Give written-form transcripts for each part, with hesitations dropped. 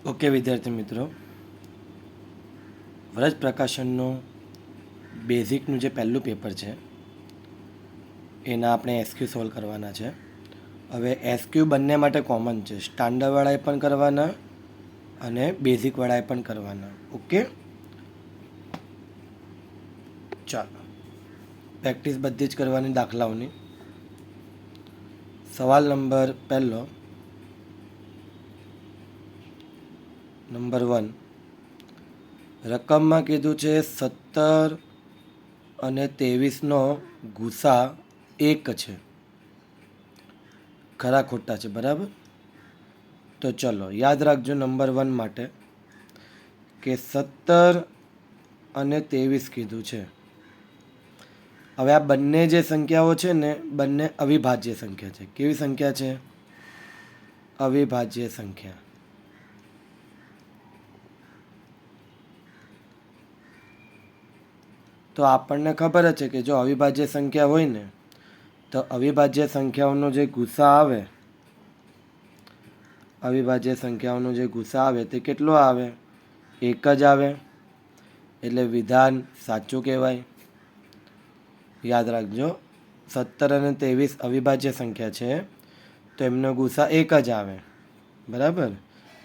Okay વિદ્યાર્થી મિત્રો, વ્રજ પ્રકાશનનું બેઝિકનું જે પહેલું પેપર છે એના આપણે એસક્યુ સોલ્વ કરવાના છે. હવે એસક્યુ બંને માટે કોમન છે, સ્ટાન્ડર્ડવાળાએ પણ કરવાના અને બેઝિકવાળાએ પણ કરવાના. ઓકે, ચાલો પ્રેક્ટિસ બધી જ કરવાની દાખલાઓની. સવાલ નંબર પહેલો, નંબર 1, રકમમાં કીધું છે 17 અને 23નો ગુસા 1 છે. ખરા ખોટા છે, બરાબર? તો ચલો યાદ રાખજો નંબર 1 માટે કે 17 અને 23 કીધું છે. હવે આ બંને જે સંખ્યાઓ છે ને, બંને અવિભાજ્ય સંખ્યા છે. કેવી સંખ્યા છે? અવિભાજ્ય સંખ્યા. તો આપણને ખબર જ છે કે જો અવિભાજ્ય સંખ્યા હોય ને તો અવિભાજ્ય સંખ્યાઓનો જે ગુસા આવે, અવિભાજ્ય સંખ્યાઓનો જે ગુસા આવે તે કેટલો આવે? 1 જ આવે. એટલે વિધાન સાચું કહેવાય. યાદ રાખજો, 17 અને 23 અવિભાજ્ય સંખ્યા છે તો એમનો ગુસા 1 જ આવે, બરાબર?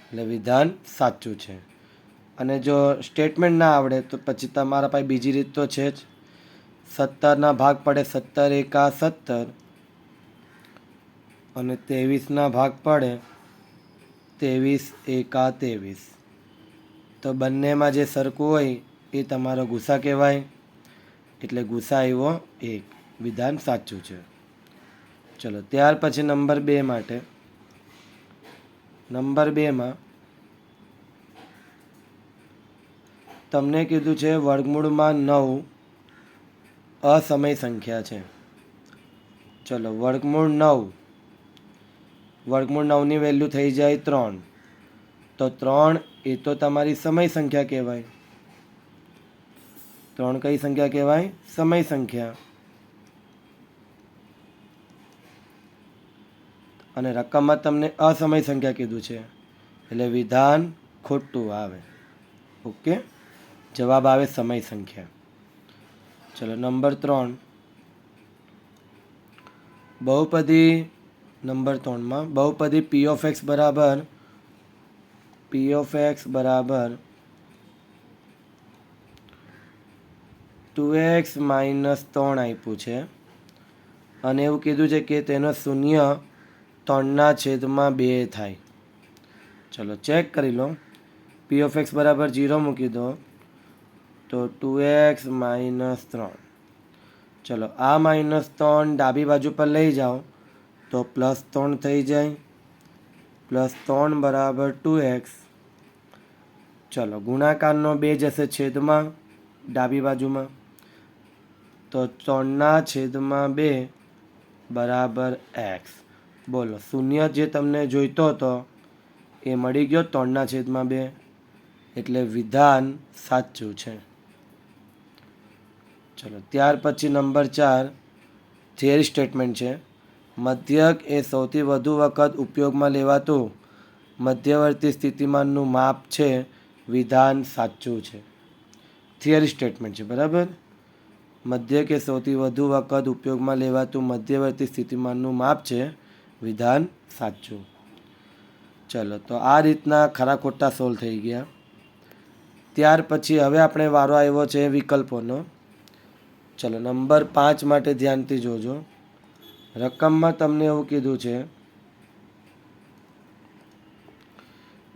એટલે વિધાન સાચું છે. અને જો સ્ટેટમેન્ટ ના આવડે તો પછી તમારા પાસે બીજી રીત તો છે જ. 17ના ભાગ પડે 17 એકા 17 અને 23ના ભાગ પડે 23 એકા 23. તો બંનેમાં જે સરખું હોય એ તમારો ગુસા કહેવાય. એટલે ગુસા આવ્યો 1. વિધાન સાચું છે. ચલો ત્યાર પછી નંબર 2 માટે. નંબર 2માં તમને કીધું છે વર્ગમૂળમાં 9 અસમય સંખ્યા છે. ચલો વર્ગમૂળ 9, વર્ગમૂળ 9ની વેલ્યુ થઈ જાય 3. તો 3 એ તો તમારી સમય સંખ્યા કહેવાય. 3 કઈ સંખ્યા કહેવાય? સમય સંખ્યા. અને રકમમાં તમને અસમય સંખ્યા કીધું છે એટલે વિધાન ખોટું આવે. ઓકે, જવાબ આવે સમય સંખ્યા. ચલો નંબર 3, બહુપદી નંબર 3માં બહુપદી p of x બરાબર 2x માઇનસ 3 આપ્યું છે અને એવું કીધું છે કે તેનો શૂન્ય 3/2 થાય. ચલો ચેક કરી લો. p of x બરાબર 0 મૂકી દો તો 2x માઇનસ 3. ચલો આ -3 ડાબી બાજુ પર લઈ જાઓ તો +3 થઈ જાય. +3 બરાબર 2x. ચલો ગુણાકારનો 2 જશે છેદમાં ડાબી બાજુમાં, તો 3/2 બરાબર x. બોલો, શૂન્ય જે તમને જોઈતો હતો એ મળી ગયો 3/2. એટલે વિધાન સાચું છે. ચલો ત્યાર પછી નંબર 4 થિયરી સ્ટેટમેન્ટ છે. મધ્યક એ સૌથી વધુ વખત ઉપયોગમાં લેવાતું મધ્યવર્તી સ્થિતિમાનનું માપ છે. વિધાન સાચું છે. થિયરી સ્ટેટમેન્ટ છે, બરાબર? મધ્યક એ સૌથી વધુ વખત ઉપયોગમાં લેવાતું મધ્યવર્તી સ્થિતિમાનનું માપ છે. વિધાન સાચું. ચલો તો આ રીતના ખરા ખોટા સોલ્વ થઈ ગયા. ત્યાર પછી હવે આપણે વારો આવ્યો છે વિકલ્પોનો. ચલો નંબર 5 માટે ધ્યાનથી જોજો. રકમમાં તમને એવું કીધું છે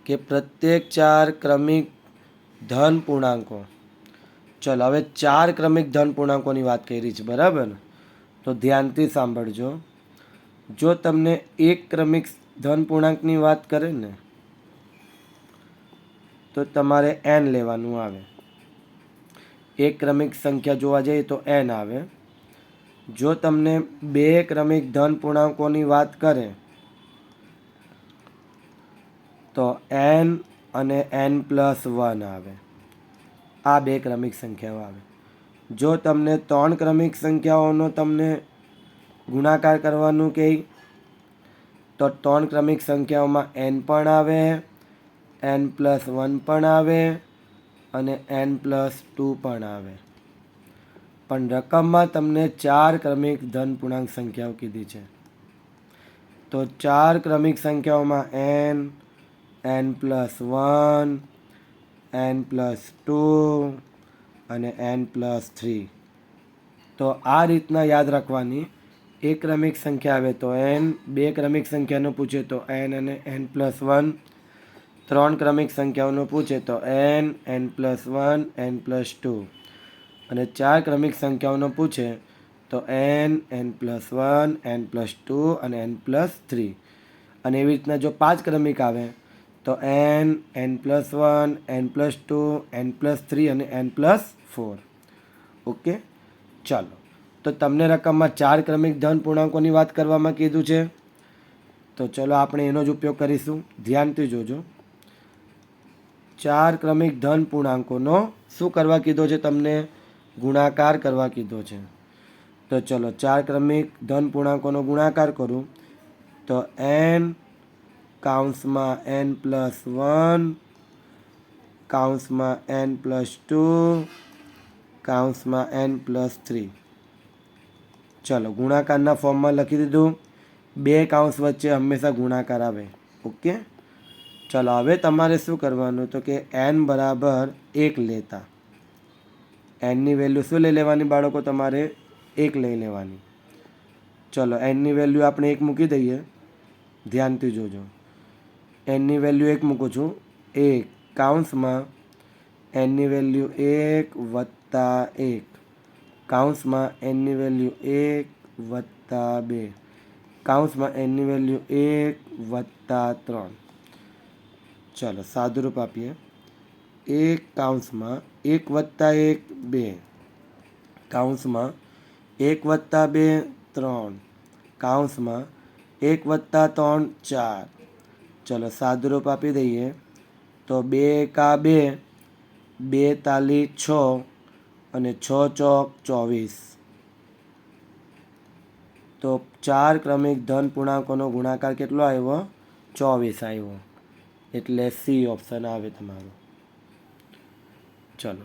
કે પ્રત્યેક 4 ક્રમિક ધન પૂર્ણાંકો. ચલો હવે 4 ક્રમિક ધન પૂર્ણાંકોની વાત કરી છે, બરાબર? તો ધ્યાનથી સાંભળજો. જો તમને એક ક્રમિક ધન પૂર્ણાંકની વાત કરે ને તો તમારે n લેવાનું આવે. એક ક્રમિક સંખ્યા જોવા જઈએ તો n આવે. જો તમને 2 ક્રમિક ધન પૂર્ણાંકોની વાત કરે તો n અને n+1 આવે. આ 2 ક્રમિક સંખ્યાઓ આવે. જો તમને 3 ક્રમિક સંખ્યાઓનો તમને ગુણાકાર કરવાનું કહે તો 3 ક્રમિક સંખ્યાઓમાં n પણ આવે n+1 પણ આવે અને n+2 પણ આવે. પણ રકમમાં તમને 4 ક્રમિક ધન પૂર્ણાંક સંખ્યાઓ કીધી છે. તો 4 ક્રમિક સંખ્યાઓમાં n+1, n+2 અને n+3. તો આ રીતના યાદ રાખવાની. એક ક્રમિક સંખ્યા આવે તો n, બે ક્રમિક સંખ્યાનું પૂછે તો n અને n+1, 3 ક્રમિક સંખ્યાઓનું પૂછે તો n, n+1, n+2 અને 4 ક્રમિક સંખ્યાઓનો પૂછે તો n, n+1, n+2 અને n+3. અને એવી રીતના જો 5 ક્રમિક આવે તો n, n+1, n+2, n+3 અને n+4. ઓકે, ચાલો. તો તમને રકમમાં 4 ક્રમિક ધન પૂર્ણાંકોની વાત કરવામાં કીધું છે. તો ચલો આપણે એનો જ ઉપયોગ કરીશું. ધ્યાનથી જોજો. 4 ક્રમિક ધન પૂર્ણાંકોનો શું કરવા કીધો છે તમને? ગુણાકાર કરવા કીધો છે. તો ચલો 4 ક્રમિક ધન પૂર્ણાંકોનો ગુણાકાર કરું તો n કૌંસમાં n+1 કૌંસમાં n+2 કૌંસમાં n+3. ચલો ગુણાકારના ફોર્મમાં લખી દીધું. 2 કૌંસ વચ્ચે હંમેશા ગુણાકાર આવે. ઓકે, ચલો હવે તમારે શું કરવાનું તો કે n બરાબર 1 લેતા nની વેલ્યુ શું લઈ લેવાની બાળકો? તમારે 1 લઈ લેવાની. ચલો nની વેલ્યુ આપણે 1 મૂકી દઈએ. ધ્યાનથી જોજો. nની વેલ્યુ 1 મૂકું છું. 1 કૌંસમાં nની વેલ્યુ 1 વત્તા 1 કૌંસમાં nની વેલ્યુ 1 વત્તા 2 કૌંસમાં nની વેલ્યુ 1 વત્તા 3. ચલો સાદુરૂપ આપીએ. 1 કૌંસમાં 1 વત્તા 1 2 કૌંસમાં 1 વત્તા 2 3 કૌંસમાં 1 વત્તા 3 4. ચલો સાદુરૂપ આપી દઈએ તો 2 એકા 2, 2 તાલી 6 અને 6 ચોક 24. તો 4 ક્રમિક ધન પૂર્ણાંકોનો ગુણાકાર કેટલો આવ્યો? 24 આવ્યો. એટલે સી ઓપ્શન આવે તમારો. ચલો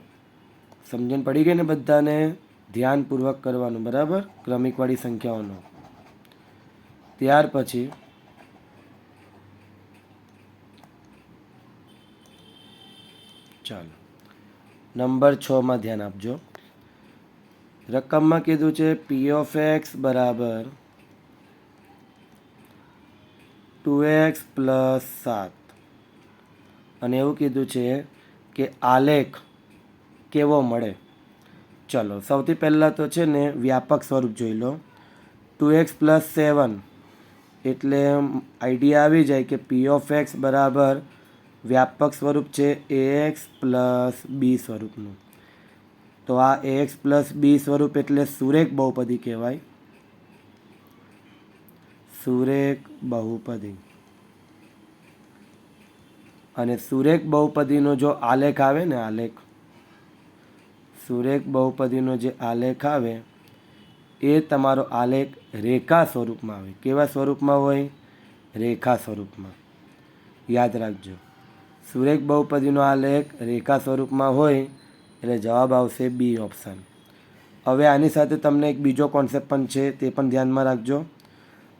સમજણ પડી ગઈ ને બધાને? ધ્યાનપૂર્વક કરવાનું, બરાબર? ક્રમિકવાળી સંખ્યાઓનો. ત્યાર પછી ચાલો નંબર 6માં ધ્યાન આપજો. રકમમાં કીધું છે p(x) બરાબર 2x + 7 અને એવું કીધું છે કે આલેખ કેવો મળે. ચલો સૌથી પહેલાં તો છે ને વ્યાપક સ્વરૂપ જોઈ લો. 2x + 7 એટલે આઈડિયા આવી જાય કે p(x) બરાબર વ્યાપક સ્વરૂપ છે ax + b સ્વરૂપનું. તો આ ax + b સ્વરૂપ એટલે સુરેખ બહુપદી કહેવાય. સુરેખ બહુપદી. અને સુરેખ બહુપદીનો જો આલેખ આવે ને, આલેખ, સુરેખ બહુપદીનો જે આલેખ આવે એ તમારો આલેખ રેખા સ્વરૂપમાં આવે. કેવા સ્વરૂપમાં હોય? રેખા સ્વરૂપમાં. યાદ રાખજો. સુરેખ બહુપદીનો આલેખ રેખા સ્વરૂપમાં હોય એટલે જવાબ આવશે બી ઓપ્શન. હવે આની સાથે તમને એક બીજો કોન્સેપ્ટ પણ છે, તે પણ ધ્યાનમાં રાખજો.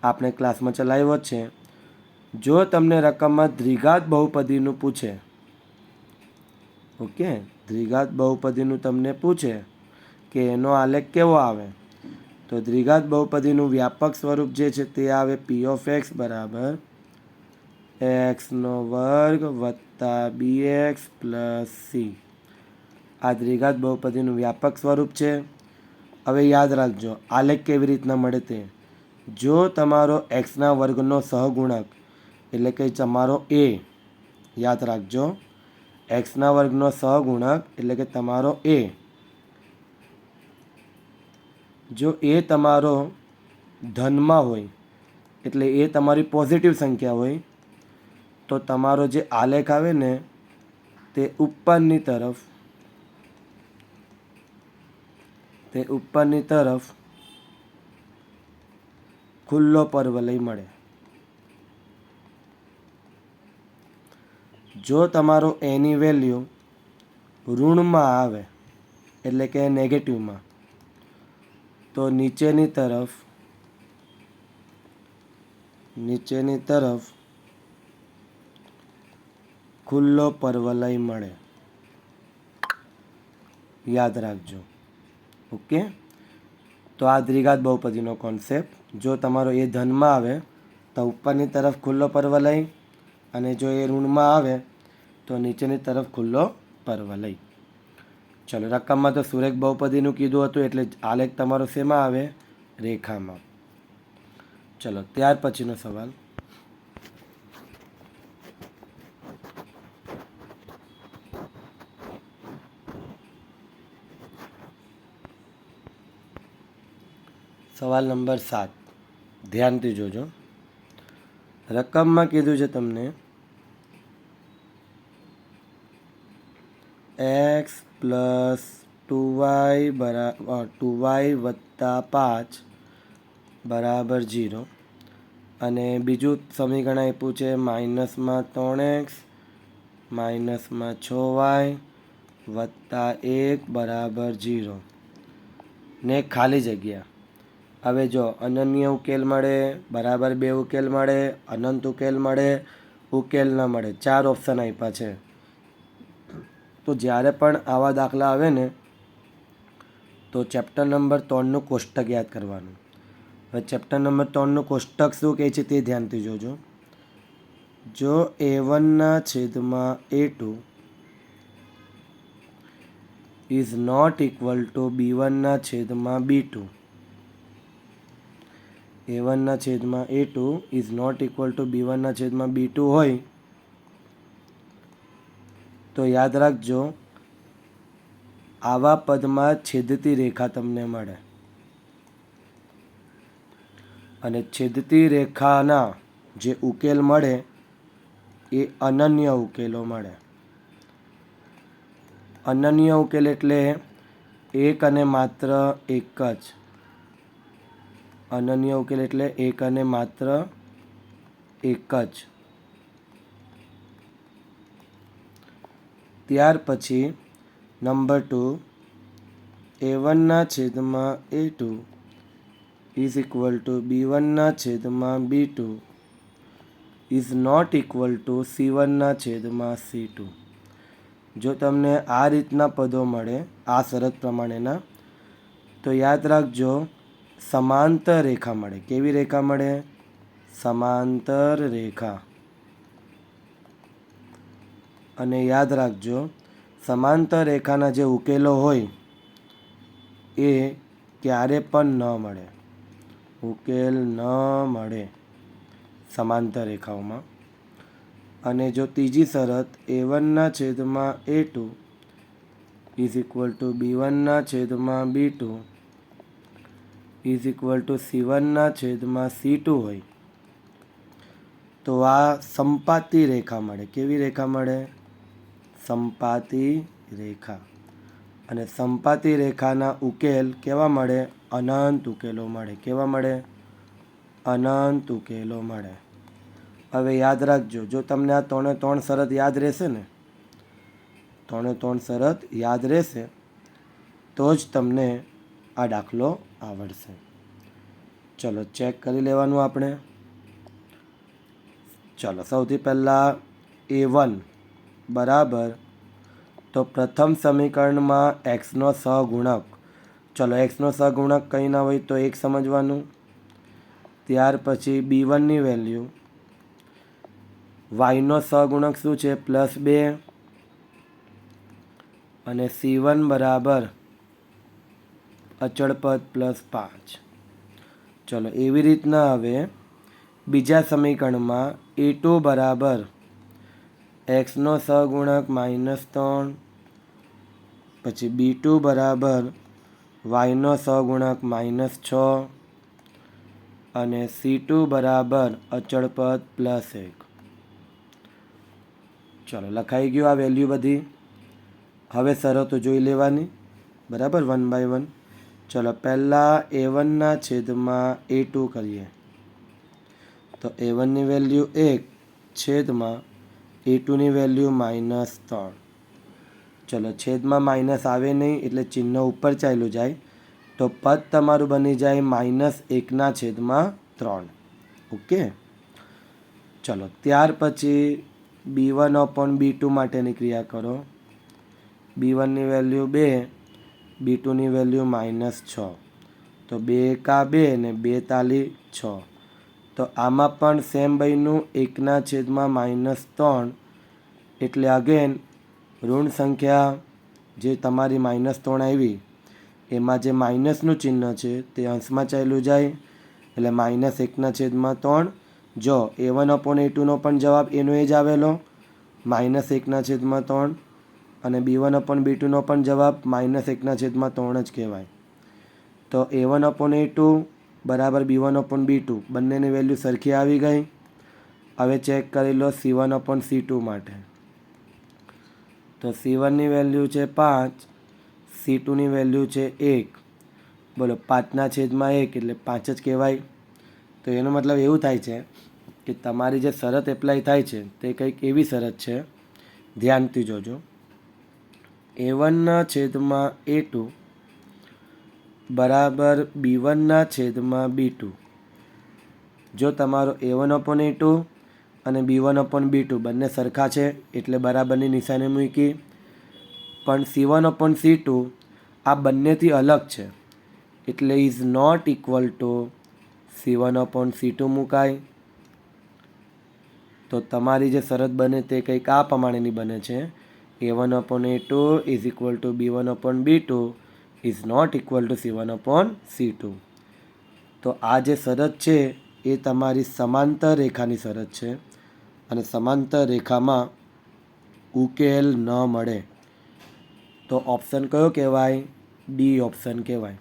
આપણે ક્લાસમાં ચલાવ્યો જ છે. જો તમને રકમમાં દ્વિઘાત બહુપદીનું પૂછે, ઓકે, દ્વિઘાત બહુપદીનું તમને પૂછે કે એનો આલેખ કેવો આવે, તો દ્વિઘાત બહુપદીનું વ્યાપક સ્વરૂપ જે છે તે આવે p(x) બરાબર x² વત્તા bx + c. આ દ્વિઘાત બહુપદીનું વ્યાપક સ્વરૂપ છે. હવે યાદ રાખજો આલેખ કેવી રીતના મળે તે. જો તમારો x² સહગુણક એટલે કે તમારો a, યાદ રાખજો x² સહગુણક એટલે કે તમારો a, જો એ તમારો ધનમાં હોય એટલે એ તમારી પોઝિટિવ સંખ્યા હોય તો તમારો જે આલેખ આવે ને તે ઉપરની તરફ ખુલ્લો પરવલય મળે. જો તમારો એની વેલ્યુ ઋણમાં આવે એટલે કે નેગેટિવમાં, તો નીચેની તરફ ખુલ્લો પરવલય મળે. યાદ રાખજો. ઓકે, તો આ દ્વિઘાત બહુપદીનો કોન્સેપ્ટ. જો તમારો એ ધનમાં આવે તો ઉપરની તરફ ખુલ્લો પરવલય, અને જો એ ઋણમાં આવે તો નીચેની તરફ ખુલ્લો પરવલય. ચલો, રકમમાં તો સુરેખ બહુપદીનું કીધું હતું, એટલે આલેખ તમારો શેમાં આવે? રેખામાં. ચલો, ત્યાર પછીનો સવાલ. સવાલ નંબર 7, ધ્યાનથી જોજો. રકમમાં કીધું છે તમને x પ્લસ 2y વત્તા 5 બરાબર 0, અને બીજું સમીકરણ આપ્યું છે માઇનસમાં 3x માઇનસમાં 6y વત્તા 1 બરાબર 0 ને ખાલી જગ્યા. હવે જો અનન્ય ઉકેલ મળે, બરાબર 2 ઉકેલ મળે, અનંત ઉકેલ મળે, ઉકેલ ન મળે, 4 ઓપ્શન આપ્યા છે. તો જ્યારે પણ આવા દાખલા આવે ને તો ચેપ્ટર નંબર 3નું કોષ્ટક યાદ કરવાનું. હવે ચેપ્ટર નંબર 3નું કોષ્ટક શું કહે છે તે ધ્યાનથી જોજો. જો a1/a2 is not equal to b1/b2, a1/a2 is not equal to b1/b2 હોય તો યાદ રાખજો, આવા પદમાં છેદતી રેખા તમને મળે, અને છેદતી રેખાના જે ઉકેલ મળે એ અનન્ય ઉકેલો મળે. અનન્ય ઉકેલ એટલે એક અને માત્ર એક જ. અનન્ય ઉકેલ એટલે એક અને માત્ર એક જ. ત્યાર પછી number 2, a1/a2 is equal to b1/b2 is not equal to c1/c2. જો તમને આ રીતના પદો મળે આ શરત પ્રમાણેના, તો યાદ રાખજો સમાંતર રેખા મળે. કેવી રેખા મળે? સમાંતર રેખા. અને યાદ રાખજો સમાંતર રેખાના જે ઉકેલો હોય એ ક્યારે પણ ન મળે, ઉકેલ ન મળે સમાંતર રેખાઓમાં. અને જો ત્રીજી શરત a1/a2 is equal to b1/b2 is equal to c1/c2 હોય તો આ સંપાતી રેખા મળે. કેવી રેખા મળે? સંપાતી રેખા. અને સંપાતી રેખાના ઉકેલ કેવા મળે? અનંત ઉકેલો મળે. કેવા મળે? અનંત ઉકેલો મળે. હવે યાદ રાખજો, જો તમને આ 3 શરત યાદ રહેશે ને, 3 શરત યાદ રહેશે તો જ તમને આ દાખલો આવડશે. ચલો, ચેક કરી લેવાનું આપણે. ચલો, સૌથી પહેલાં a1 બરાબર, તો પ્રથમ સમીકરણમાં એક્સનો સહગુણક. ચલો, એક્સનો સહગુણક કંઈ ના હોય તો 1 સમજવાનું. ત્યાર પછી b1ની વેલ્યુ, વાયનો સહગુણક શું છે? +2, અને c1 બરાબર અચળ પદ +5. ચલો, એવી રીતના હવે બીજા સમીકરણમાં a2 બરાબર એક્સનો સહગુણક -3, પછી b2 બરાબર વાયનો સહગુણક -6, અને c2 બરાબર અચળ પદ +1. ચલો, લખાઈ ગયું આ વેલ્યુ બધી. હવે શરતો જોઈ લેવાની, બરાબર, 1 બાય 1. ચલો, પહેલાં a1/a2 કરીએ તો a1ની વેલ્યુ 1 છેદમાં a2ની વેલ્યુ -3. ચલો છેદમાં માઇનસ આવે નહીં એટલે ચિહ્ન ઉપર ચાલ્યું જાય, તો પદ તમારું બની જાય -1/3. ઓકે. ચલો ત્યાર પછી b1/b2 માટેની ક્રિયા કરો. b1ની વેલ્યુ 2, b2ની વેલ્યુ -6. તો 2 એકા 2 ને 2 તાલી 6. તો આમાં પણ સેમ બન્યું 1/3, એટલે અગેન ઋણ સંખ્યા જે તમારી -3 આવી એમાં જે માઇનસનું ચિહ્ન છે તે અંશમાં ચાલ્યું જાય, એટલે -1/3. જો a1/a2નો પણ જવાબ એનો એ જ આવેલો -1/3, અને b1/b2નો પણ જવાબ -1/3 જ કહેવાય. તો a1/a2 બરાબર b1/b2 બંનેની વેલ્યુ સરખી આવી ગઈ. હવે ચેક કરી લો c1/c2 માટે. તો c1ની વેલ્યુ છે 5, c2ની વેલ્યુ છે 1. બોલો 5/1 એટલે 5 જ કહેવાય. તો એનો મતલબ એવું થાય છે કે તમારી જે શરત એપ્લાય થાય છે તે કંઈક એવી શરત છે, ધ્યાનથી જોજો. a1/a2 બરાબર b1/b2. જો તમારો a1/a2 અને b1/b2 બંને સરખા છે એટલે બરાબરની નિશાની મૂકી. પણ c1/c2 આ બંનેથી અલગ છે એટલે is not equal to c1/c2 મુકાય. તો તમારી જે શરત બને તે કંઈક આ પ્રમાણેની બને છે, a1/a2 is equal to b1/b2 is not equal to c1/c2. તો આ જે શરત છે એ તમારી સમાંતર રેખાની શરત છે, અને સમાંતર રેખામાં ઉકેલ ન મળે તો ઓપ્શન કયો કહેવાય? ડી ઓપ્શન કહેવાય,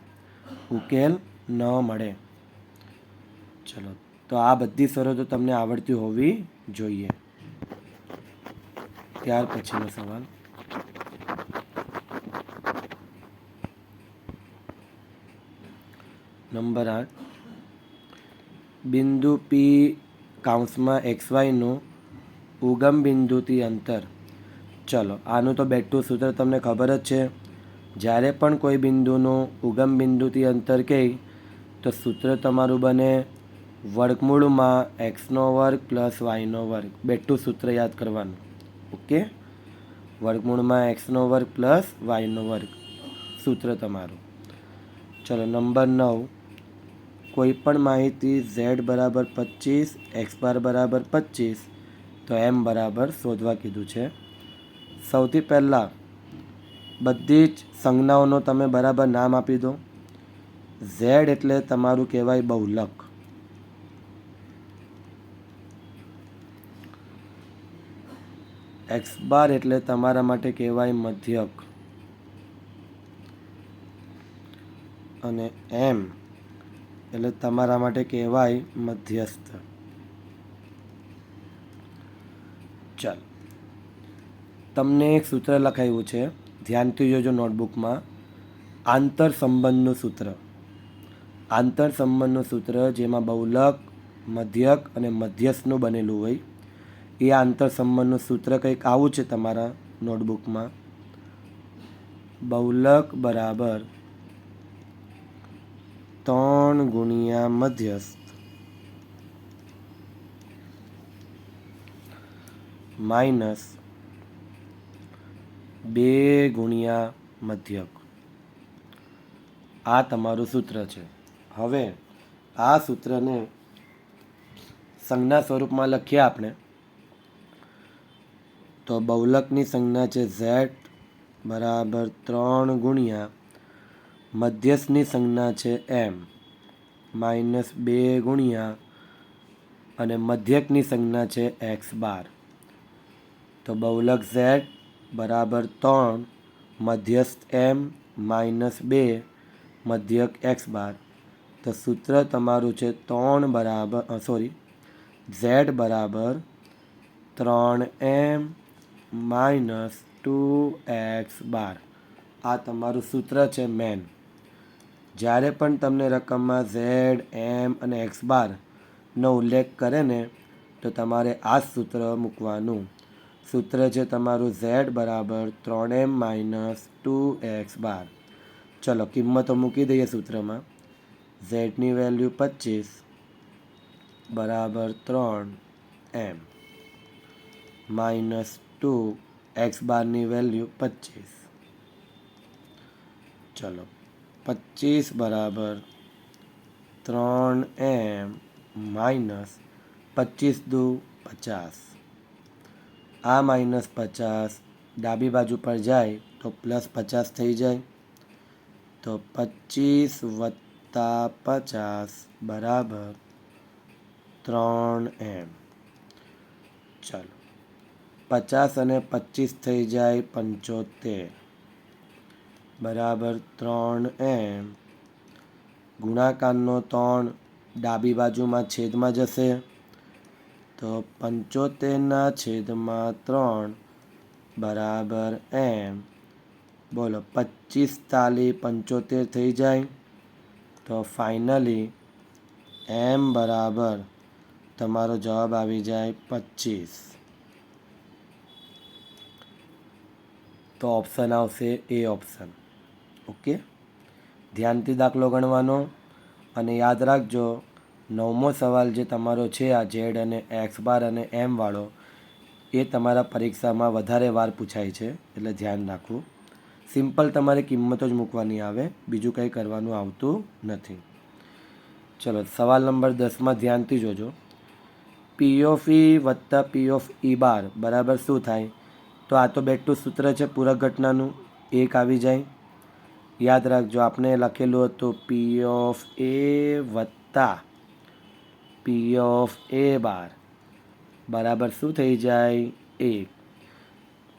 ઉકેલ ન મળે. ચલો તો આ બધી શરતો તમને આવડતી હોવી જોઈએ. ત્યાર પછીનો સવાલ, નંબર 8. બિંદુ પી કૌંસમાં XYનું ઉગમ બિંદુથી અંતર. ચલો આનું તો બેઠું સૂત્ર તમને ખબર જ છે. જ્યારે પણ કોઈ બિંદુનું ઉગમ બિંદુથી અંતર કહે તો સૂત્ર તમારું બને વર્ગમૂળમાં x² + y². બેઠું સૂત્ર યાદ કરવાનું. ઓકે, વર્ગમૂળમાં x² + y² સૂત્ર તમારું. ચલો નંબર 9. કોઈ પણ માહિતી z બરાબર 25, x બાર બરાબર 25, તો m બરાબર શોધવા કીધું છે. સૌથી પહેલાં બધી જ સંજ્ઞાઓનો તમે બરાબર નામ આપી દો. z એટલે તમારું કહેવાય બહુલક. x બાર એટલે તમારા માટે કહેવાય મધ્યક, અને m એટલે તમારા માટે કહેવાય મધ્યસ્થ. ચાલ તમને એક સૂત્ર લખાયું છે, ધ્યાનથી જોજો નોટબુકમાં. આંતર સંબંધનું સૂત્ર. આંતર સંબંધનું સૂત્ર જેમાં બહુલક, મધ્યક અને મધ્યસ્થનું બનેલું હોય એ આંતર સંબંધનું સૂત્ર કંઈક આવું છે તમારા નોટબુકમાં. બહુલક બરાબર 3 ગુણ્યા મધ્યસ્થ માઇનસ 2 ગુણ્યા મધ્યક. આ તમારું સૂત્ર છે. હવે આ સૂત્રને સંજ્ઞા સ્વરૂપમાં લખીએ આપણે. તો બહુલકની સંજ્ઞા છે z બરાબર 3 ગુણ્યા મધ્યસ્થની સંજ્ઞા છે m -2 ગુણ્યા અને મધ્યકની સંજ્ઞા છે x બાર. તો બહુલક z બરાબર 3, મધ્યસ્થ m -2, મધ્યક x બાર. તો સૂત્ર તમારું છે z બરાબર 3m - 2x બાર. આ તમારું સૂત્ર છે મેન. જ્યારે પણ તમને રકમમાં z, m અને x બારનો ઉલ્લેખ કરે ને તો તમારે આ જ સૂત્ર મૂકવાનું. સૂત્ર છે તમારું ઝેડ બરાબર 3m - 2x બાર. ચલો કિંમતો મૂકી દઈએ સૂત્રમાં. ઝેડની વેલ્યુ 25 બરાબર 3m -2 એક્સ બારની વેલ્યુ 25. ચલો 25 બરાબર 3m -25 દુ 50. આ -50 ડાબી બાજુ પર જાય તો +50 થઈ જાય. તો 25 + 50 બરાબર 3m. ચાલો 50 અને 25 થઈ જાય 75 બરાબર 3m. ગુણાકારનો 3 ડાબી બાજુમાં છેદમાં જશે તો 75/3 બરાબર m. બોલો 25 તાલી 75 થઈ જાય. તો ફાઇનલી m બરાબર તમારો જવાબ આવી જાય 25. તો ઓપ્શન આવશે એ ઓપ્શન. ઓકે, ધ્યાનથી દાખલો ગણવાનો. અને યાદ રાખજો 9મો સવાલ જે તમારો છે આ ઝેડ અને એક્સ બાર અને એમ વાળો, એ તમારા પરીક્ષામાં વધારે વાર પૂછાય છે, એટલે ધ્યાન રાખવું. સિમ્પલ તમારે કિંમતો જ મૂકવાની આવે, બીજું કંઈ કરવાનું આવતું નથી. ચલો સવાલ નંબર 10માં ધ્યાનથી જોજો. પી ઓફ ઈ વત્તા પી ઓફ ઈ બાર બરાબર શું થાય? તો આ તો બેઠું સૂત્ર છે પૂરક ઘટનાનું, 1 આવી જાય. યાદ રાખજો આપણે લખેલું હતું પી ઓફ એ વત્તા પી ઓફ એ બાર બરાબર શું થઈ જાય? 1.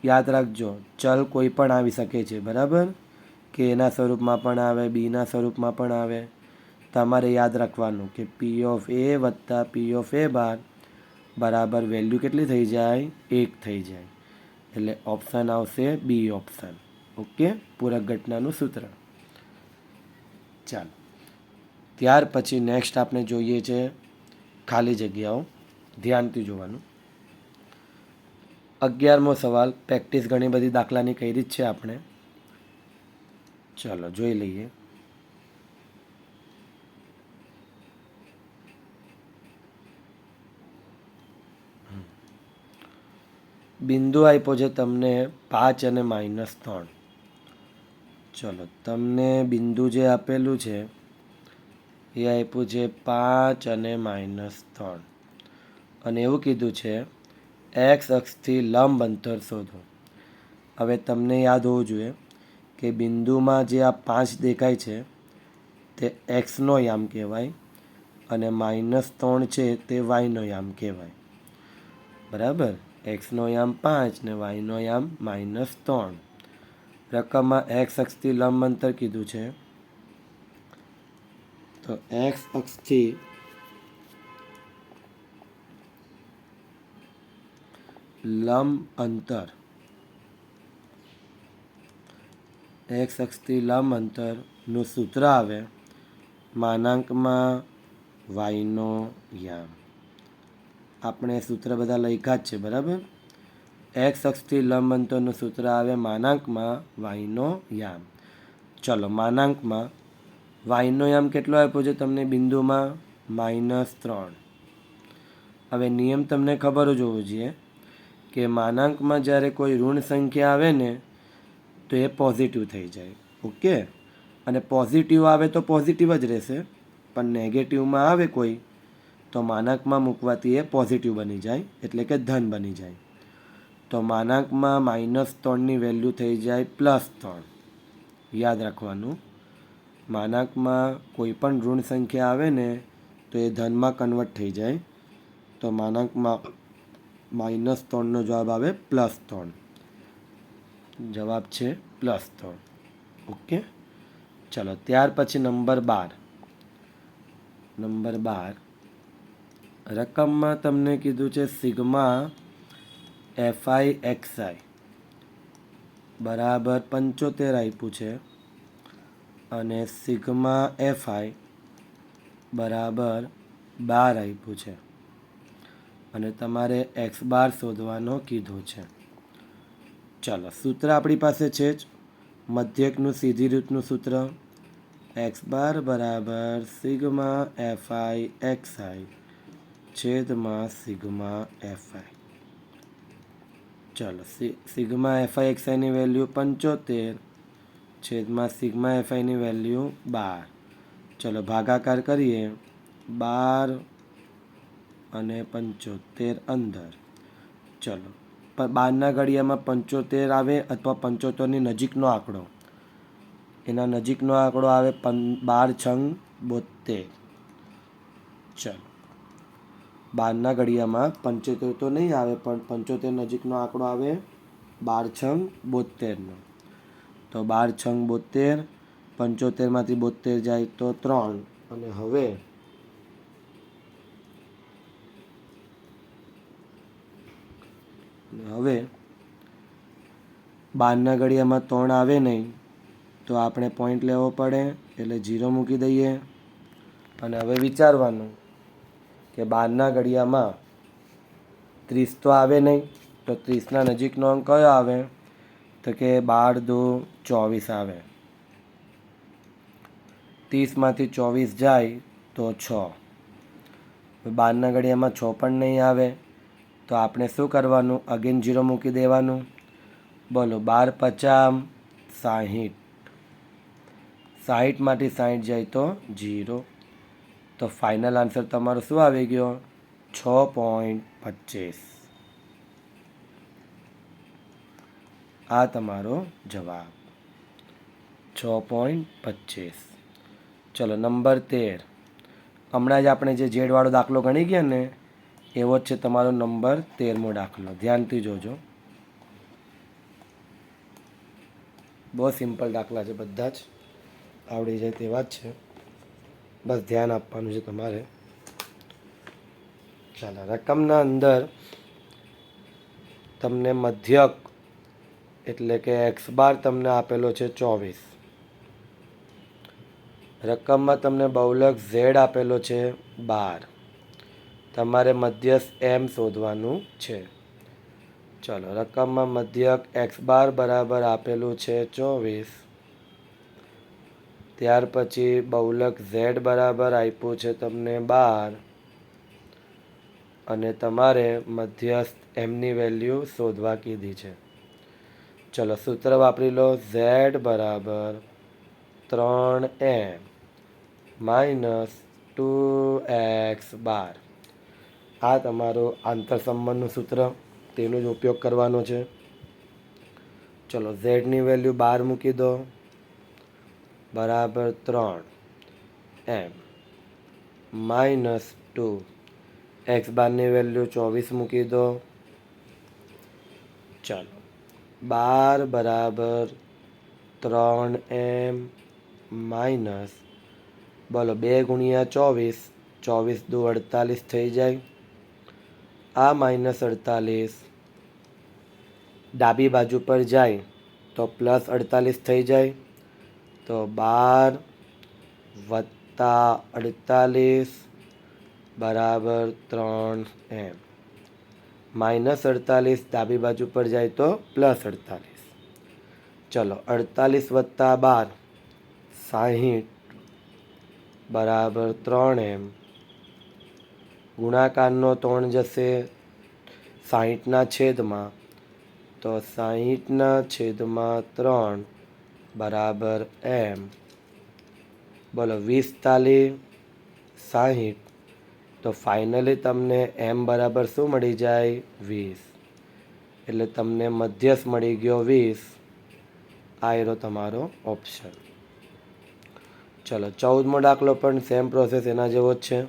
યાદ રાખજો ચલ કોઈ પણ આવી શકે છે, બરાબર, કે એના સ્વરૂપમાં પણ આવે, બીના સ્વરૂપમાં પણ આવે. તમારે યાદ રાખવાનું કે પી ઓફ એ વત્તા પી ઓફ એ બાર બરાબર વેલ્યુ કેટલી થઈ જાય? 1 થઈ જાય. એટલે ઓપ્શન આવશે બી ઓપ્શન. ઓકે, પૂરક ઘટનાનું સૂત્ર. ચાલો ત્યાર પછી નેક્સ્ટ આપણે જોઈએ છે ખાલી જગ્યાઓ. ધ્યાનથી જોવાનું. 11મો સવાલ. પ્રેક્ટિસ ઘણી બધી દાખલાની કરી જ છે આપણે. ચલો જોઈ લઈએ. બિંદુ આપ્યો છે તમને 5 અને -3. ચલો તમને બિંદુ જે આપેલું છે એ આપ્યું છે 5 અને -3 અને એવું કીધું છે એક્સ અક્ષથી લંબ અંતર શોધો. હવે તમને યાદ હોવું જોઈએ કે બિંદુમાં જે આ 5 દેખાય છે તે એક્સનો યામ કહેવાય અને -3 છે તે વાયનો યામ કહેવાય. બરાબર, એક્સનો યામ 5 ને વાયનો યામ -3. રકમમાં એક્સ અક્ષથી લંબ અંતર કીધું છે, તો એક્સ અક્ષથી લંબ અંતર, એક્સ અક્ષથી લંબ અંતરનું સૂત્ર આવે માનાંકમાં વાયનો યામ. આપણે સૂત્ર બધા લખ્યા જ છે, બરાબર. એક્સ અક્ષથી લંબ અંતરનું સૂત્ર આવે માનાંકમાં વાયનો યામ. ચલો માનાંકમાં વાયનો યામ કેટલો આપ્યો છે તમને બિંદુમાં? -3. હવે નિયમ તમને ખબર જ હોવો જોઈએ કે માનાંકમાં જ્યારે કોઈ ઋણ સંખ્યા આવે ને તો એ પોઝિટિવ થઈ જાય. ઓકે, અને પોઝિટિવ આવે તો પોઝિટિવ જ રહેશે, પણ નેગેટિવમાં આવે કોઈ તો માનાંકમાં મૂકવાથી એ પોઝિટિવ બની જાય, એટલે કે ધન બની જાય. તો માનાંકમાં -3ની વેલ્યુ થઈ જાય +3. યાદ રાખવાનું, માનાંકમાં કોઈ પણ ઋણ સંખ્યા આવે ને તો એ ધનમાં કન્વર્ટ થઈ જાય. તો માનાંકમાં -3નો જવાબ આવે +3. જવાબ છે +3. ઓકે, ચલો ત્યાર પછી નંબર 12. નંબર 12 રકમમાં તમને કીધું છે સિગ્મા એફઆઈ એક્સઆઈ બરાબર 75 આપ્યું છે અને સિગ્મા એફઆઈ બરાબર 12 આપ્યું છે અને તમારે એક્સ બાર શોધવાનો કીધો છે. ચાલો સૂત્ર આપણી પાસે છે જ મધ્યકનું સીધી રીતનું સૂત્ર એક્સ બાર બરાબર સિગ્મા એફઆઈ એક્સઆઈ છેદમાં સિગ્મા એફઆઈ. ચાલો સિગ્મા એફઆઈ એક્સઆઈની વેલ્યુ 75 છેદમાં સિગ્મા એફઆઈની વેલ્યુ 12. ચલો ભાગાકાર કરીએ 12 અને 75 અંદર. ચલો 12ના ઘડિયામાં 75 આવે અથવા 75ની નજીકનો આંકડો, એના નજીકનો આંકડો આવે 12 છંગ 72. ચલો 12ના ઘડિયામાં 75 તો નહીં આવે, પણ 75 નજીકનો આંકડો આવે 12 છંગ 72નો. તો 12 છંગ 72, 75માંથી 72 જાય તો 3. અને હવે હવે 12ના ઘડિયામાં 3 આવે નહીં, તો આપણે પોઈન્ટ લેવો પડે, એટલે 0 મૂકી દઈએ. અને હવે વિચારવાનું કે 12ના ઘડિયામાં 30 તો આવે નહીં, તો 30ના નજીકનો અંક કયો આવે? તો કે 12 દો 24 આવે. 30માંથી 24 જાય તો 6. 12ના ઘડિયામાં 6 પણ નહીં આવે, તો આપણે શું કરવાનું? અગેન 0 મૂકી દેવાનું. બોલો 12 50 60. 60માંથી 60 જાય તો 0. તો ફાઇનલ આન્સર તમારો શું આવી ગયો? 6.25. આ તમારો જવાબ 6.25. ચલો નંબર 13. હમણાં જ આપણે જે ઝેડવાળો દાખલો ગણી ગયા ને, એવો જ છે તમારો નંબર 13મો દાખલો. ધ્યાનથી જોજો. બહુ સિમ્પલ દાખલા છે, બધા જ આવડી જાય તેવા જ છે. બસ ધ્યાન આપવાનું છે તમારે. ચાલો રકમના અંદર તમને મધ્યક એટલે કે એક્સ બાર તમને આપેલો છે 24. રકમમાં તમને બહુલક ઝેડ આપેલો છે 12. તમારે મધ્યસ્થ એમ શોધવાનું છે. ચલો રકમમાં મધ્યક એક્સ બાર બરાબર આપેલું છે 24. ત્યાર પછી બહુલક ઝેડ બરાબર આપ્યું છે તમને 12. અને તમારે મધ્યસ્થ એમની વેલ્યુ શોધવા કીધી છે. ચલો સૂત્ર વાપરી લો. ઝેડ બરાબર 3m માઇનસ 2x બાર. આ તમારું આંતરસંબંધનું સૂત્ર, તેનો જ ઉપયોગ કરવાનો છે. ચલો ઝેડની વેલ્યુ 12 મૂકી દો બરાબર 3m માઇનસ 2. એક્સ બારની વેલ્યુ 24 મૂકી દો. ચાલો 12 બરાબર 3m માઇનસ, બોલો 2 ગુણ્યા 24, 24 દુ 48 થઈ જાય. આ માઇનસ 48 ડાબી બાજુ પર જાય તો પ્લસ 48 થઈ જાય. તો 12 વત્તા 48 બરાબર 3m. માઇનસ 48 ડાબી બાજુ પર જાય તો પ્લસ 48. ચલો 48 વત્તા 12 60 બરાબર 3m. ગુણાકારનો 3 જશે 60ના છેદમાં, તો 60ના છેદમાં 3 બરાબર m. બોલો 20 તાલી 60. તો ફાઇનલી તમને m બરાબર શું મળી જાય? 20. એટલે તમને મધ્યસ્થ મળી ગયો 20. આ એરો તમારો ઓપ્શન. ચલો 14મો દાખલો પણ સેમ પ્રોસેસ એના જેવો જ છે,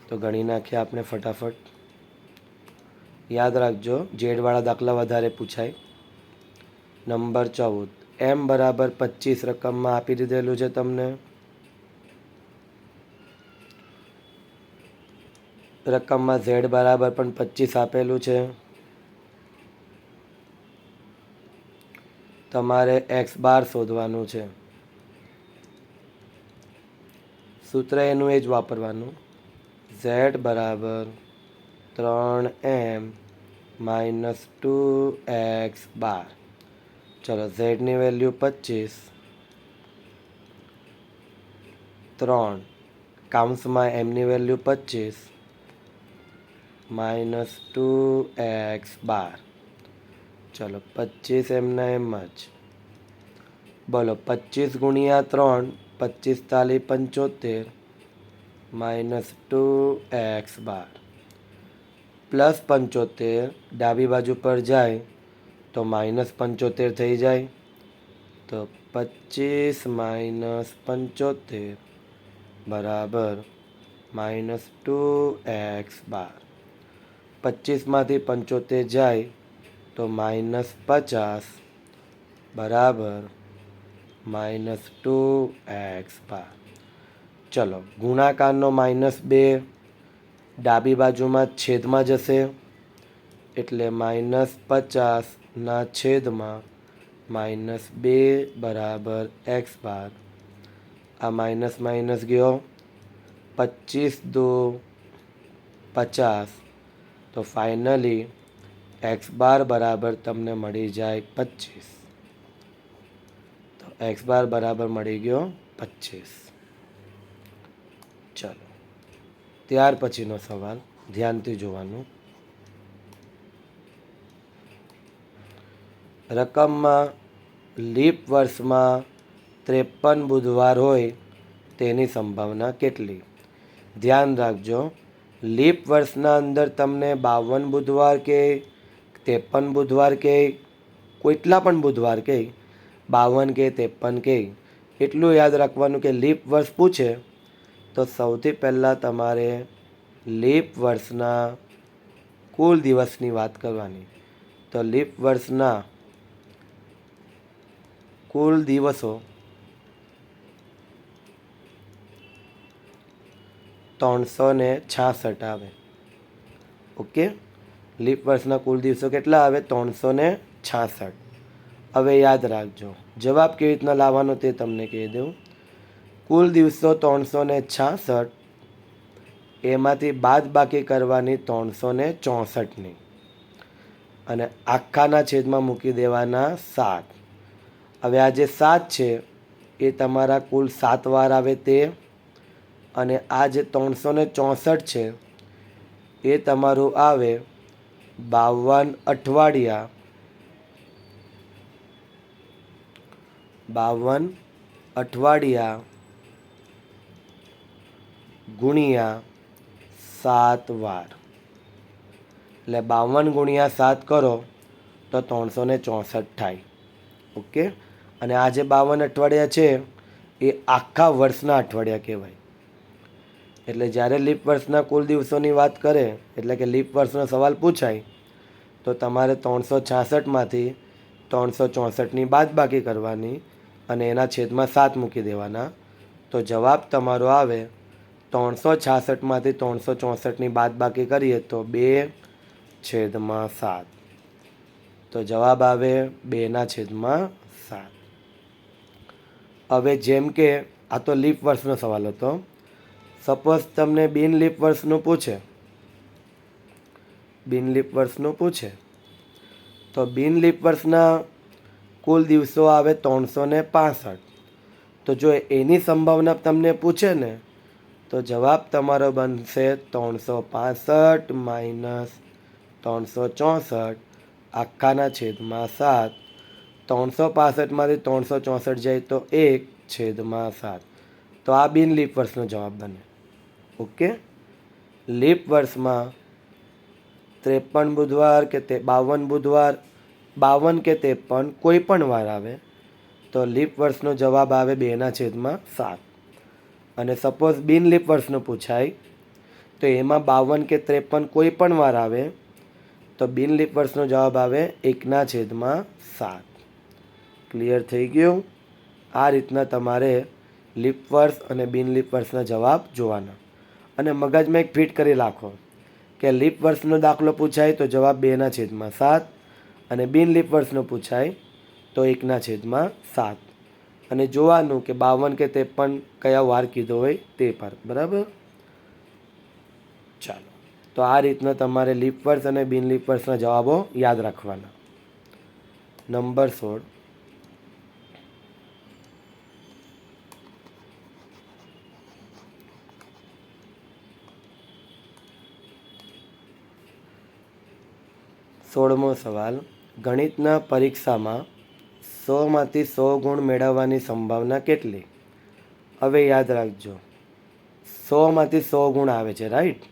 તો ગણી નાખીએ આપણે ફટાફટ. યાદ રાખજો ઝેડવાળા દાખલા વધારે પૂછાય. નંબર 14. m બરાબર 25 રકમમાં આપી દીધેલું છે તમને. રકમમાં ઝેડ બરાબર પણ 25 આપેલું છે. તમારે એક્સ બાર શોધવાનું છે. સૂત્ર એનું એ જ વાપરવાનું. ઝેડ બરાબર 3m -2x²। ચલો ઝેડની વેલ્યુ 25, 3 કાઉન્સમાં એમની વેલ્યુ 25 -2x²। ચલો 25 એમના એમ જ બોલો 25 ગુણ્યા 3, 25 તાલી 75 -2x² પ્લસ 75 ડાબી બાજુ પર જાય તો -75 થઈ જાય, તો 25 - 75 બરાબર -2x²। 25માંથી 75 જાય તો -50 બરાબર -2x²। ચલો ગુણાકારનો -2 ડાબી બાજુમાં છેદમાં જશે એટલે -50 ના છેદમાં -2 બરાબર x²। આ માઇનસ માઇનસ ગયો, 25 દો 50, તો ફાઇનલી x² બરાબર તમને મળી જાય 25। તો x² બરાબર મળી ગયો 25। ચલો ત્યાર પછીનો સવાલ ધ્યાનથી જોવાનું। રકમમાં લીપ વર્ષમાં 53 બુધવાર હોય તેની સંભાવના કેટલી? ધ્યાન રાખજો, લીપ વર્ષના અંદર તમને 52 બુધવાર કે 53 બુધવાર કે કેટલા પણ બુધવાર કે 52 કે 53 કે એટલું યાદ રાખવાનું કે લીપ વર્ષ પૂછે તો સૌથી પહેલાં તમારે લીપ વર્ષના કુલ દિવસની વાત કરવાની। તો લીપ વર્ષના કુલ દિવસો 366 આવે। ઓકે, લીપ વર્ષના કુલ દિવસો કેટલા આવે? 366। હવે યાદ રાખજો, જવાબ કેવી રીતના લાવવાનો તે તમને કહી દઉં। કુલ દિવસો 366, એમાંથી બાદ બાકી કરવાની 364ની અને આખાના છેદમાં મૂકી દેવાના 7। હવે આ જે 7 છે એ તમારા કુલ 7 વાર આવે તે, અને આ જે 364 છે એ તમારું આવે 52 અઠવાડિયા, 52 અઠવાડિયા ગુણ્યા 7 વાર, એટલે 52 ગુણ્યા 7 કરો તો 364 થાય। ઓકે, અને આ જે 52 અઠવાડિયા છે એ આખા વર્ષના અઠવાડિયા કહેવાય। એટલે જ્યારે લીપ વર્ષના કુલ દિવસોની વાત કરે એટલે કે લીપ વર્ષનો સવાલ પૂછાય તો તમારે 366માંથી 364ની બાદબાકી કરવાની અને એના છેદમાં 7 મૂકી દેવાના, તો જવાબ તમારો આવે 366માંથી 364ની બાદબાકી કરીએ તો 2/7, તો જવાબ આવે 2/7। હવે જેમ કે આ તો લીપ વર્ષનો સવાલ હતો, સપોઝ તમને બિન લીપ વર્ષનું પૂછે, બિન લીપ વર્ષનું પૂછે તો બિન લીપ વર્ષના કુલ દિવસો આવે 365। તો જો એની સંભાવના તમને પૂછે ને તો જવાબ તમારો બનશે 365 - 364 આખાના છેદમાં 7। 365માંથી 364 જાય તો 1/7, તો આ બિન લીપ વર્ષનો જવાબ બને। ઓકે, લીપ વર્ષમાં 53 બુધવાર કે 52 બુધવાર, 52 કે 53 કોઈ પણ વાર આવે તો લીપ વર્ષનો જવાબ આવે 2/7। અને સપોઝ બિન લીપ વર્ષનું પૂછાય તો એમાં 52 કે 53 કોઈ પણ વાર આવે તો બિન લીપ વર્ષનો જવાબ આવે 1/7। ક્લિયર થઈ ગયું? આ રીતના તમારે લીપ વર્ષ અને બિન લીપ વર્ષના જવાબ જોવાના, અને મગજમાં એક ફિટ કરી રાખો કે લીપ વર્ષનો દાખલો પૂછાય તો જવાબ 2/7 અને બિન લીપ વર્ષનો પૂછાય તો 1/7, અને જોવાનું કે 52 કે 53 કયા વાર કીધો હોય તે પર। બરાબર, ચાલો તો આ રીતના તમારે લીપ વર્ષ અને બિન લીપ વર્ષના જવાબો યાદ રાખવાના. નંબર 16. સોળમો સવાલ. ગણિતના પરીક્ષામાં 100માંથી 100 ગુણ મેળવવાની સંભાવના કેટલી? હવે યાદ રાખજો, 100માંથી 100 ગુણ આવે છે, રાઈટ?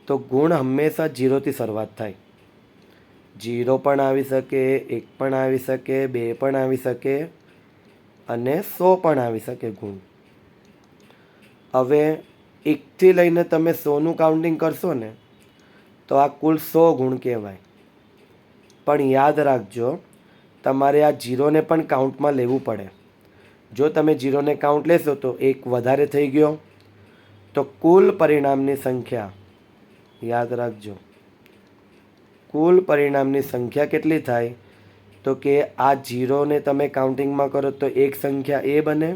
તો ગુણ હંમેશા 0થી શરૂઆત થાય. 0 પણ આવી શકે, 1 પણ આવી શકે, 2 પણ આવી શકે અને 100 પણ આવી શકે ગુણ. હવે 1થી લઈને તમે 100નું કાઉન્ટિંગ કરશો ને તો આ કુલ 100 ગુણ કહેવાય. પણ યાદ રાખજો, તમારે આ 0ને પણ કાઉન્ટમાં લેવું પડે. જો તમે 0ને કાઉન્ટ લેશો તો 1 વધારે થઈ ગયો, તો કુલ પરિણામની સંખ્યા યાદ રાખજો. કુલ પરિણામની સંખ્યા કેટલી થાય? તો કે આ 0ને તમે કાઉન્ટિંગમાં કરો તો એક સંખ્યા એ બને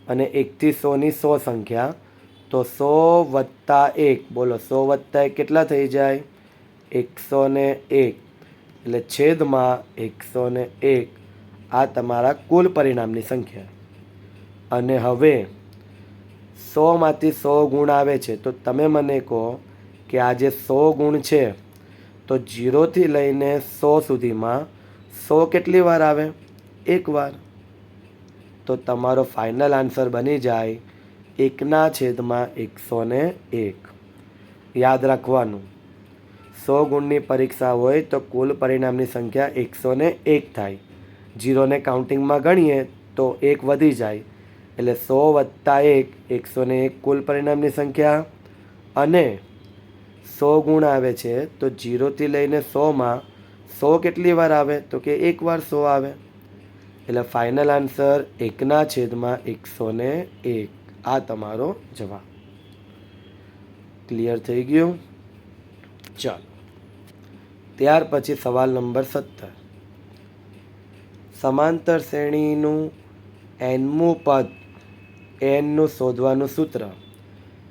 અને 1થી 100ની 100 સંખ્યા, તો 100 વત્તા 1, બોલો 100 વત્તા 1 કેટલા થઈ જાય? 101. એટલે છેદમાં 101 આ તમારા કુલ પરિણામની સંખ્યા. અને હવે 100માંથી 100 ગુણ આવે છે, તો તમે મને કહો કે આ જે 100 ગુણ છે તો 0થી લઈને 100 સુધીમાં 100 કેટલી વાર આવે? એક વાર. તો તમારો ફાઇનલ આન્સર બની જાય 1/101. યાદ રાખવાનું, 100 ગુણની પરીક્ષા હોય તો કુલ પરિણામની સંખ્યા 101 થાય. 0ને કાઉન્ટિંગમાં ગણીએ તો 1 વધી જાય, એટલે 100 વત્તા 1, 101 કુલ પરિણામની સંખ્યા. અને 100 ગુણ આવે છે તો 0થી લઈને 100માં 100 કેટલી વાર આવે? તો કે એક વાર 100 આવે. એટલે ફાઇનલ આન્સર 1/101. આ તમારો જવાબ. ક્લિયર થઈ ગયું? ચાલો, ત્યાર પછી સવાલ નંબર 17. સમાંતર શ્રેણીનું nમું પદ nનું શોધવાનું સૂત્ર.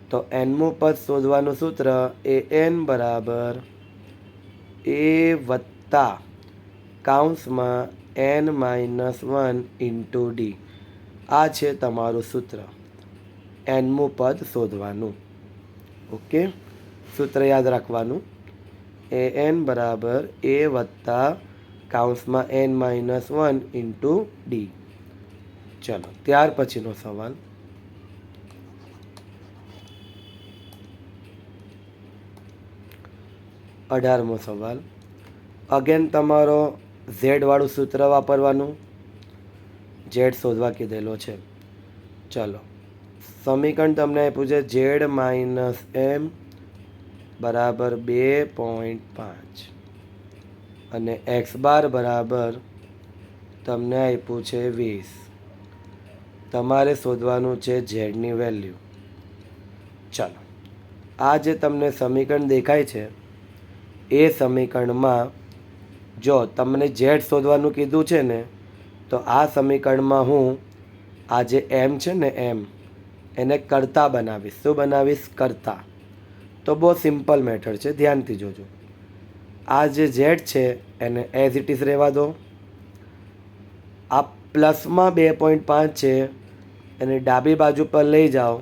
તો nમું પદ શોધવાનું સૂત્ર એ n બરાબર a વત્તા કૌંસમાં n-1 ઇન્ટુ d. આ છે તમારું સૂત્ર nમું પદ શોધવાનું. ઓકે, સૂત્ર યાદ રાખવાનું. an બરાબર a વત્તા કૌંસમાં n-1 ઇન્ટુ d. ચલો, ત્યાર પછીનો સવાલ. 18મો સવાલ. અગેન તમારો ઝેડવાળું સૂત્ર વાપરવાનું. ઝેડ શોધવા કીધેલો છે. ચલો, સમીકરણ તમને આપ્યું છે ઝેડ માઇનસ એમ બરાબર 2.5 અને એક્સ બાર બરાબર તમને આપ્યું છે 20. તમારે શોધવાનું છે ઝેડની વેલ્યુ. ચાલો, આ જે તમને સમીકરણ દેખાય છે એ સમીકરણમાં જો તમને ઝેડ શોધવાનું કીધું છે ને, તો આ સમીકરણમાં હું આ જે એમ છે ને એમ એને કરતા બનાવીશ. શું બનાવીશ? કરતા. તો બહુ સિમ્પલ મેથડ છે, ધ્યાનથી જોજો. આ જે ઝેડ છે એને એઝ ઇટ ઇઝ રહેવા દો. આ પ્લસમાં 2.5 છે એને ડાબી બાજુ પર લઈ જાઓ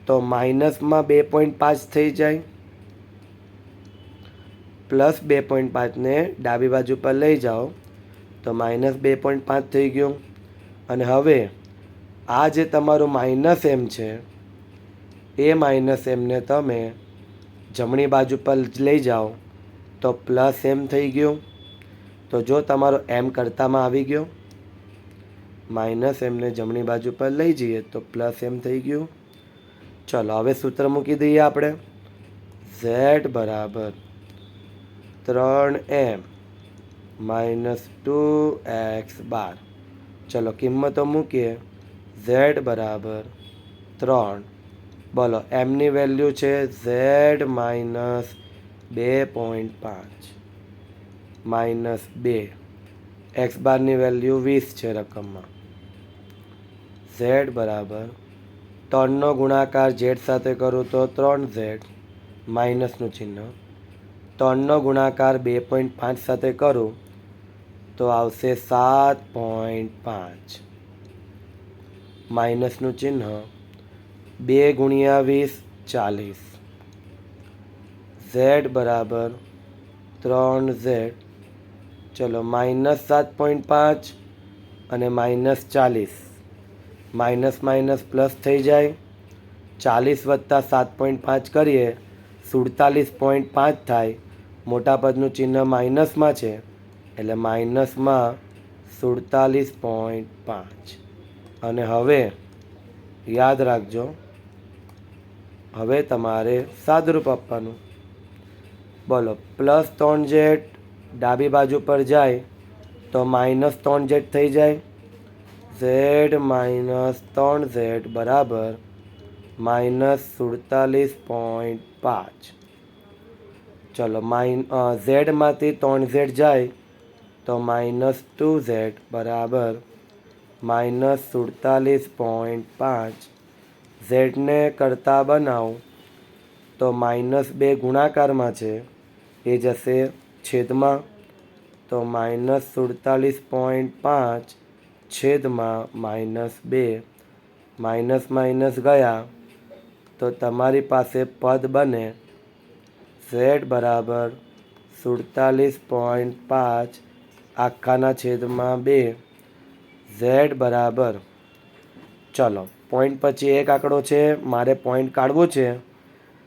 તો માઇનસમાં 2.5 થઈ જાય. પ્લસ 2.5ને ડાબી બાજુ પર લઈ જાઓ તો માઇનસ 2.5 થઈ ગયું. અને હવે આ જે તમારું માઇનસ એમ છે એ માઇનસ એમને તમે જમણી બાજુ પર લઈ જાઓ તો પ્લસ એમ થઈ ગયું. તો જો તમારો એમ કરતામાં આવી ગયો, માઇનસ એમને જમણી બાજુ પર લઈ જઈએ તો પ્લસ એમ થઈ ગયું. ચલો, હવે સૂત્ર મૂકી દઈએ આપણે. ઝેડ બરાબર 3m માઇનસ 2x બાર. ચલો, કિંમતો મૂકીએ. ઝેડ બરાબર 3, બોલો એમની વેલ્યુ છે ઝેડ માઇનસ 2.5 માઇનસ 2. એક્સ બારની વેલ્યુ 20 છે રકમમાં. ઝેડ બરાબર 3નો ગુણાકાર ઝેડ સાથે કરું તો 3z માઇનસનું ચિહ્ન, 3નો ગુણાકાર 2.5 સાથે કરું તો આવશે 7.5. માઇનસનું ચિહ્ન, 2 ગુણ્યા 20 40. ઝેડ બરાબર 3Z. ચલો -7.5 અને -40, માઇનસ માઇનસ પ્લસ થઈ જાય. 40 વત્તા 7.5 કરીએ 47.5 થાય. મોટા પદનું ચિહ્ન માઇનસમાં છે એટલે માઇનસમાં 47.5. અને હવે યાદ રાખજો, હવે તમારે સાદુરૂપ આપવાનું. બોલો, +3Z ડાબી બાજુ પર જાય તો -3Z થઈ જાય. Z -3Z બરાબર -47.5. ચલો ઝેડમાંથી 3Z જાય તો -2Z બરાબર -47.5. ઝેડને કરતા બનાવું તો -2 ગુણાકારમાં છે એ જશે છેદમાં, તો -47.5 છેદમાં -2. માઇનસ માઇનસ ગયા તો તમારી પાસે પદ બને ઝેડ બરાબર 47.5 આખાના છેદમાં 2. ઝેડ બરાબર, ચલો પોઈન્ટ પછી એક આંકડો છે, મારે પોઈન્ટ કાઢવો છે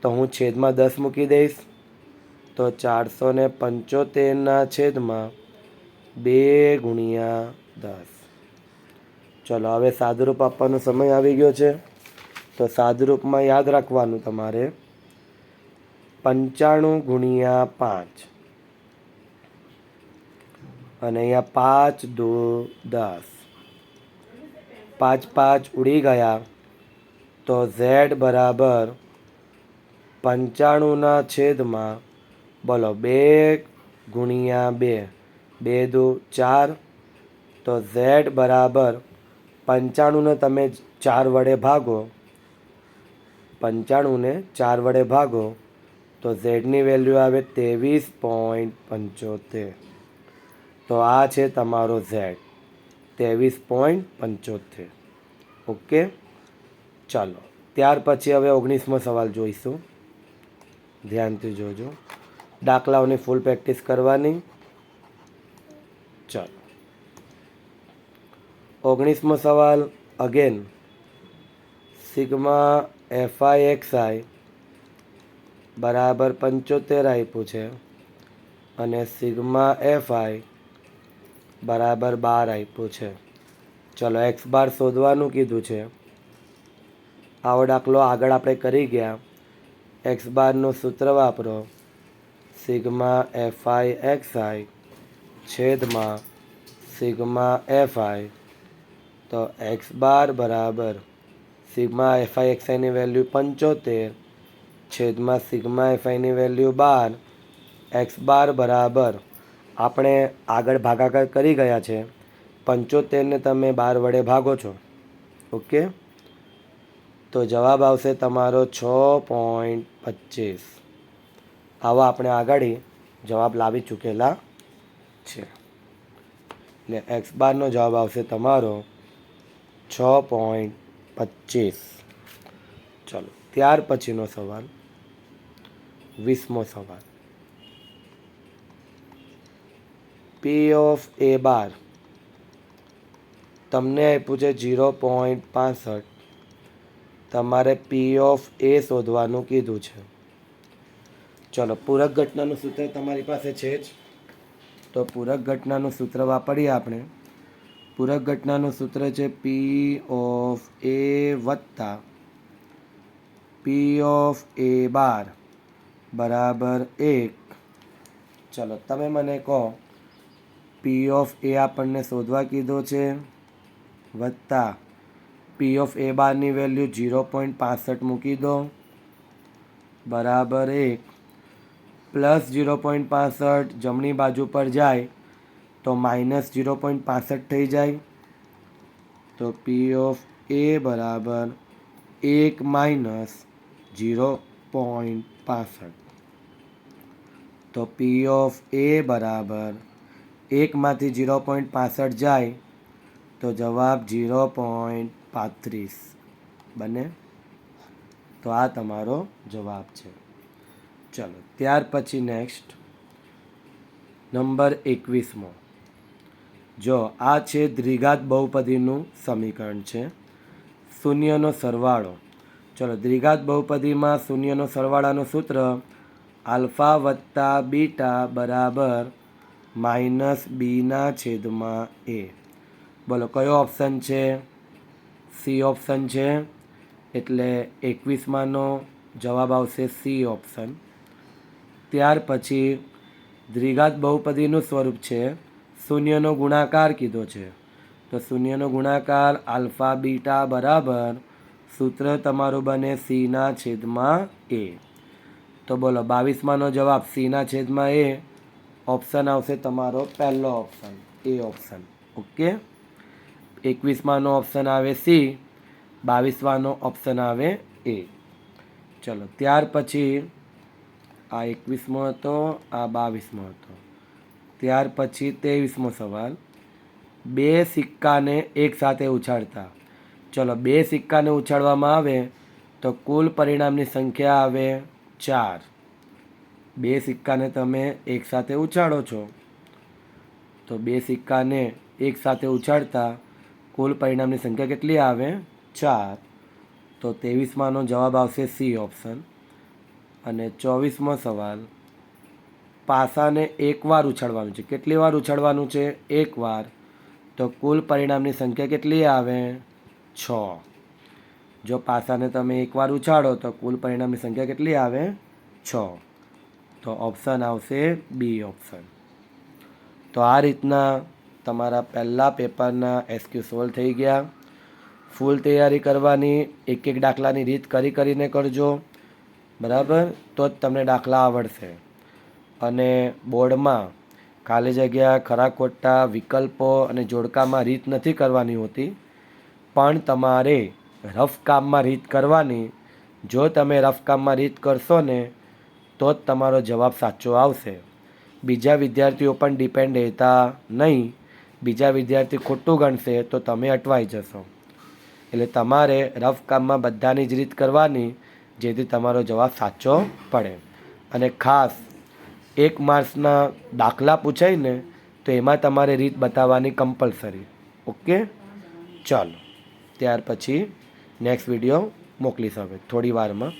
તો હું છેદમાં 10 મૂકી દઈશ. તો 475 છેદમાં 2 ગુણ્યા 10. ચલો હવે સાદુરૂપ આપવાનો સમય આવી ગયો છે. તો સાદુરૂપમાં યાદ રાખવાનું તમારે 95 ગુણ્યા 5 અને અહીંયા 5 2 10. 5 5 ઉડી ગયા તો ઝેડ બરાબર 95 છેદમાં, બોલો 2 ગુણ્યા 2, 2 2 4. તો ઝેડ બરાબર 95ને તમે 4 વડે ભાગો, 95ને 4 વડે ભાગો તો ઝેડની વેલ્યુ આવે 23.75. તો આ છે તમારો ઝેડ 23.75. ઓકે, ચાલો ત્યાર પછી હવે 19મો સવાલ જોઈશું. ધ્યાનથી જોજો, દાખલાઓની ફૂલ પ્રેક્ટિસ કરવાની. ચાલો 19મો સવાલ અગેન સિગ્મા FI બરાબર 75 આપ્યું છે અને સિગ્મા FI બરાબર 12 આપ્યું છે. ચલો x બાર શોધવાનું કીધું છે. આવો દાખલો આગળ આપણે કરી ગયા. x બારનું સૂત્ર વાપરો, સિગ્મા FI છેદમાં સિગ્મા FI. તો x બાર બરાબર સિગ્મા FI વેલ્યુ 75 છેદમાં સિગ્મા FIની વેલ્યુ 12. x બાર બરાબર આપણે આગળ ભાગાકાર કરી ગયા છે, 75ને તમે 12 વડે ભાગો છો. ઓકે, તો જવાબ આવશે તમારો 6.25. આવા આપણે આગળ જવાબ લાવી ચૂકેલા છે. એટલે x બારનો જવાબ આવશે તમારો 6.25. ચલો ત્યાર પછીનો સવાલ 20મો સવાલ. P ઓફ A બાર તમને આપ્યું છે 0.65. તમારે P ઓફ A શોધવાનું કીધું છે. ચલો પૂરક ઘટનાનું સૂત્ર તમારી પાસે છે જ, તો પૂરક ઘટનાનું સૂત્ર વાપરીએ આપણે. પૂરક ઘટનાનું સૂત્ર છે P ઓફ A વત્તા P ઓફ A બાર બરાબર 1. ચલો તમે મને કહો, P ઓફ A આપણને શોધવા કીધો છે વત્તા P ઓફ A બારની વેલ્યુ 0.65 મૂકી દો બરાબર 1 પ્લસ 0.65 જમણી બાજુ પર જાય તો -0.65 થઈ જાય. તો P ઓફ A બરાબર 1 - 0.65. 65. તો પી ઓફ એ બરાબર 1માંથી 0.65 જાય તો જવાબ 0.35 બને. તો આ તમારો જવાબ છે. ચલો ત્યાર પછી નેક્સ્ટ નંબર 21મો. જો આ છે દ્વિઘાત બહુપદીનું સમીકરણ છે, શૂન્યનો સરવાળો. ચલો દ્વિઘાત બહુપદીમાં શૂન્યનો સરવાળાનું સૂત્ર આલ્ફા વત્તા બીટા બરાબર -b/a. બોલો કયો ઓપ્શન છે? સી ઓપ્શન છે. એટલે 21માંનો જવાબ આવશે સી ઓપ્શન. ત્યાર પછી દ્વિઘાત બહુપદીનું સ્વરૂપ છે, શૂન્યનો ગુણાકાર કીધો છે. તો શૂન્યનો ગુણાકાર આલ્ફા બીટા બરાબર સૂત્ર તમારું બને c/a. તો બોલો 22માંનો જવાબ c/a. ઓપ્શન આવશે તમારો પહેલો ઓપ્શન, એ ઓપ્શન. ઓકે. 21માંનો ઓપ્શન આવે સી, 22માંનો ઓપ્શન આવે એ. ચલો ત્યાર પછી આ 21મો હતો, આ 22મો હતો. ત્યાર પછી 23મો સવાલ, બે સિક્કાને એકસાથે ઉછાળતા. ચલો બે સિક્કાને ઉછાળવામાં આવે તો કુલ પરિણામની સંખ્યા આવે 4. બે સિક્કાને તમે એકસાથે ઉછાળો છો તો બે સિક્કાને એકસાથે ઉછાળતા કુલ પરિણામની સંખ્યા કેટલી આવે? 4. તો 23માંનો જવાબ આવશે સી ઓપ્શન. અને 24મો સવાલ, પાસાને એકવાર ઉછાળવાનું છે. કેટલી વાર ઉછાળવાનું છે? એકવાર. તો કુલ પરિણામની સંખ્યા કેટલી આવે? 6. જો પાસાને તમે એકવાર ઉછાળો તો કુલ પરિણામની સંખ્યા કેટલી આવે? 6. તો ઓપ્શન આવશે બી ઓપ્શન. તો આ રીતના તમારા પહેલા પેપરના એસક્યુ સોલ્વ થઈ ગયા. ફૂલ તૈયારી કરવાની, એક એક દાખલાની રીત કરીને કરજો, બરાબર? તો જ તમને દાખલા આવડશે. અને બોર્ડમાં ખાલી જગ્યા, ખરા ખોટા, વિકલ્પો અને જોડકામાં રીત નથી કરવાની હોતી, પણ તમારે રફ કામમાં રીત કરવાની. જો તમે રફ કામમાં રીત કરશો ને તો જ તમારો જવાબ સાચો આવશે. બીજા વિદ્યાર્થીઓ પણ ડિપેન્ડ રહેતા નહીં. બીજા વિદ્યાર્થી ખોટું ગણશે તો તમે અટવાઈ જશો. એટલે તમારે રફ કામમાં બધાની જ રીત કરવાની, જેથી તમારો જવાબ સાચો પડે. અને ખાસ 1 માર્ક્સના દાખલા પૂછાય ને તો એમાં તમારે રીત બતાવવાની કમ્પલસરી. ઓકે. ચાલો ત્યાર પછી નેક્સ્ટ વિડીયો મોકલીશ હવે થોડી વારમાં.